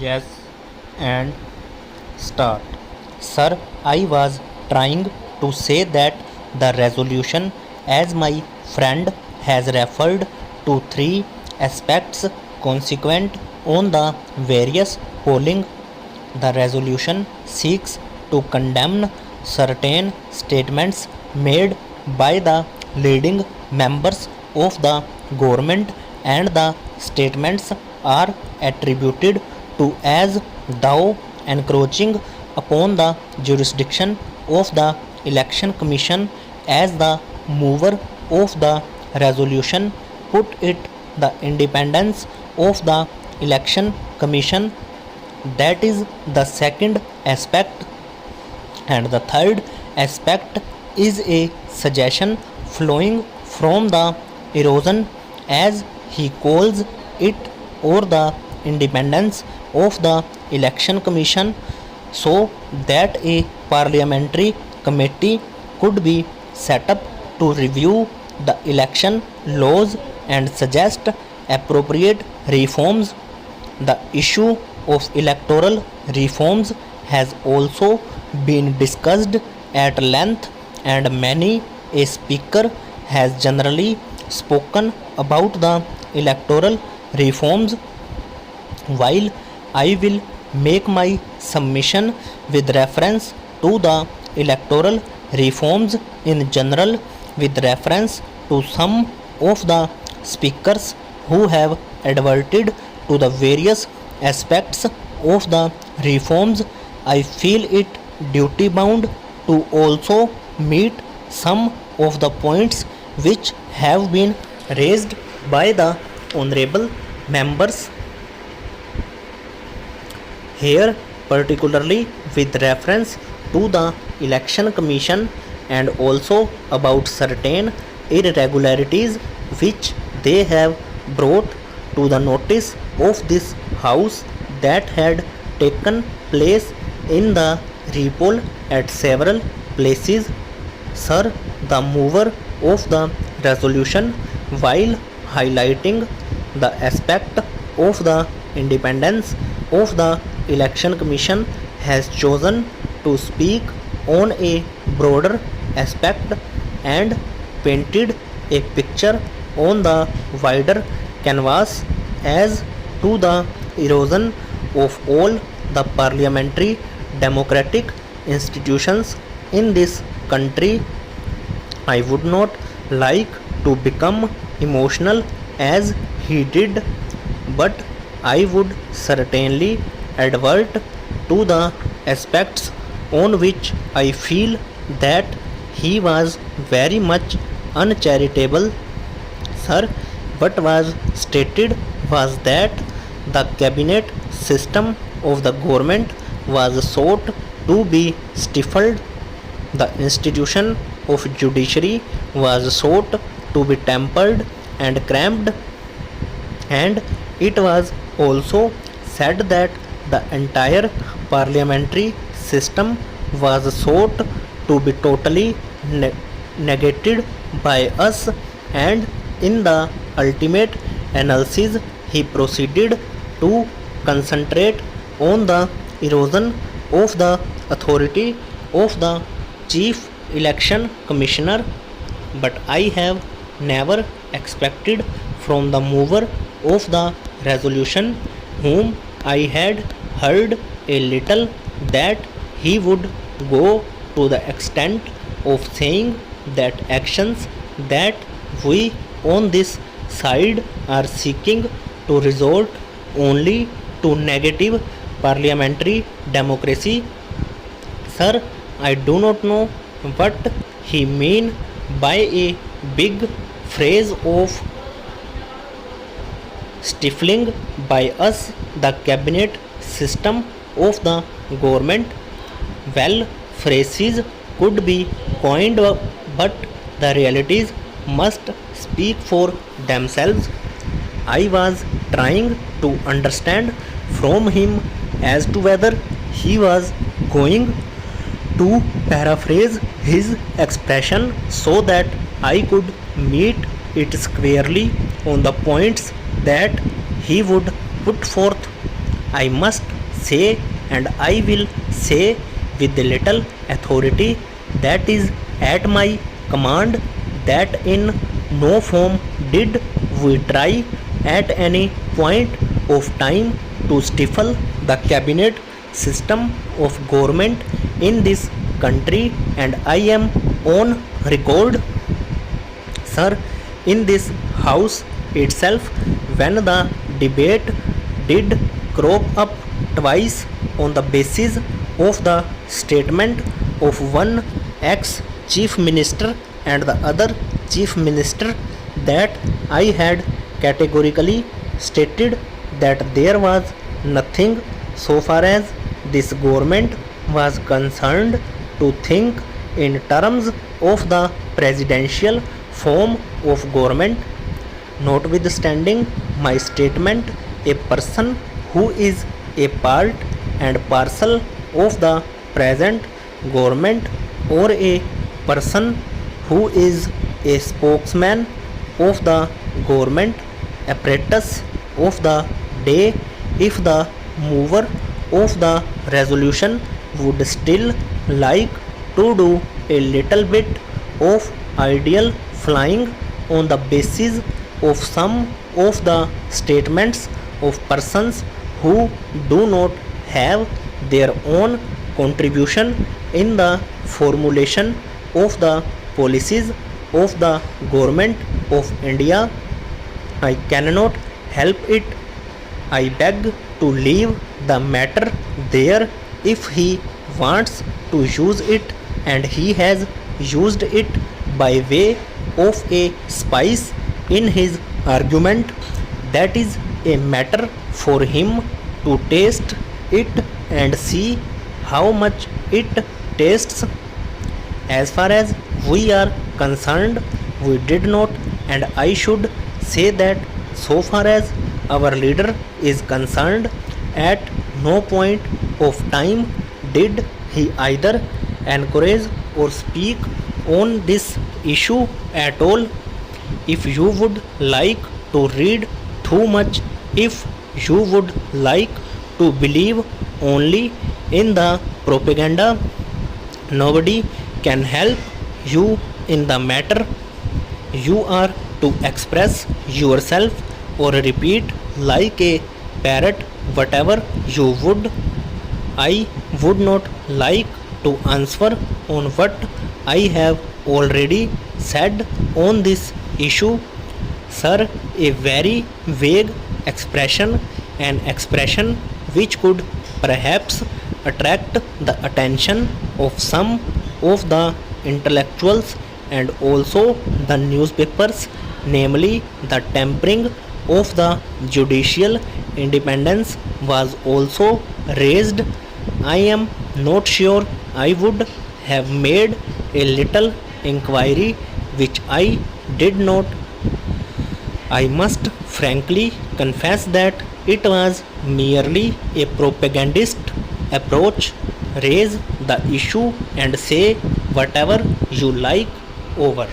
Yes, and start. Sir, I was trying to say that the resolution, as my friend has referred to three aspects consequent on the various polling, the resolution seeks to condemn certain statements made by the leading members of the government, and the statements are attributed to as thou encroaching upon the jurisdiction of the election commission. As the mover of the resolution put it, the independence of the election commission, that is the second aspect, and the third aspect is a suggestion flowing from the erosion, as he calls it, or the independence of the election commission, so that a parliamentary committee could be set up to review the election laws and suggest appropriate reforms. The issue of electoral reforms has also been discussed at length, and many a speaker has generally spoken about the electoral reforms. While I will make my submission with reference to the electoral reforms in general, with reference to some of the speakers who have adverted to the various aspects of the reforms, I feel it duty bound to also meet some of the points which have been raised by the honorable members here, particularly with reference to the election commission, and also about certain irregularities which they have brought to the notice of this house that had taken place in the repoll at several places. Sir, the mover of the resolution, while highlighting the aspect of the independence of the election commission, has chosen to speak on a broader aspect and painted a picture on the wider canvas as to the erosion of all the parliamentary democratic institutions in this country. I would not like to become emotional as he did, but I would certainly advert to the aspects on which I feel that he was very much uncharitable. Sir, what was stated was that the cabinet system of the government was sought to be stifled, the institution of judiciary was sought to be tempered and cramped, and it was also said that the entire parliamentary system was sought to be totally negated by us, and in the ultimate analysis he proceeded to concentrate on the erosion of the authority of the chief election commissioner. But I have never expected from the mover of the resolution, whom I had heard a little, that he would go to the extent of saying that actions that we on this side are seeking to resort only to negative parliamentary democracy. Sir, I do not know what he mean by a big phrase of stifling by us the cabinet system of the government. Well, phrases could be coined, but the realities must speak for themselves. I was trying to understand from him as to whether he was going to paraphrase his expression so that I could meet it squarely on the points that he would put forth. I must say, and I will say with the little authority that is at my command, that in no form did we try at any point of time to stifle the cabinet system of government in this country, and I am on record, sir, in this house itself, when the debate did crop up twice on the basis of the statement of one ex chief minister and the other chief minister, that I had categorically stated that there was nothing, so far as this government was concerned, to think in terms of the presidential form of government. Notwithstanding my statement, a person who is a part and parcel of the present government, or a person who is a spokesman of the government apparatus of the day, if the mover of the resolution would still like to do a little bit of ideal flying on the basis of some of the statements of persons who do not have their own contribution in the formulation of the policies of the government of India, I cannot help it. I beg to leave the matter there. If he wants to use it, and he has used it by way of a spice in his argument, that is a matter for him to taste it and see how much it tastes. As far as we are concerned, we did not, and I should say that so far as our leader is concerned, at no point of time did he either encourage or speak on this issue at all. If you would like to read too much, if you would like to believe only in the propaganda, nobody can help you in the matter. You are to express yourself or repeat like a parrot whatever you would. I would not like to answer on what I have already said on this issue. Sir, a very vague expression, an expression which could perhaps attract the attention of some of the intellectuals and also the newspapers, namely the tampering of the judicial independence, was also raised. I am not sure I would have made a little inquiry, which I did not. I must frankly confess that it was merely a propagandist approach. Raise the issue and say whatever you like. Over.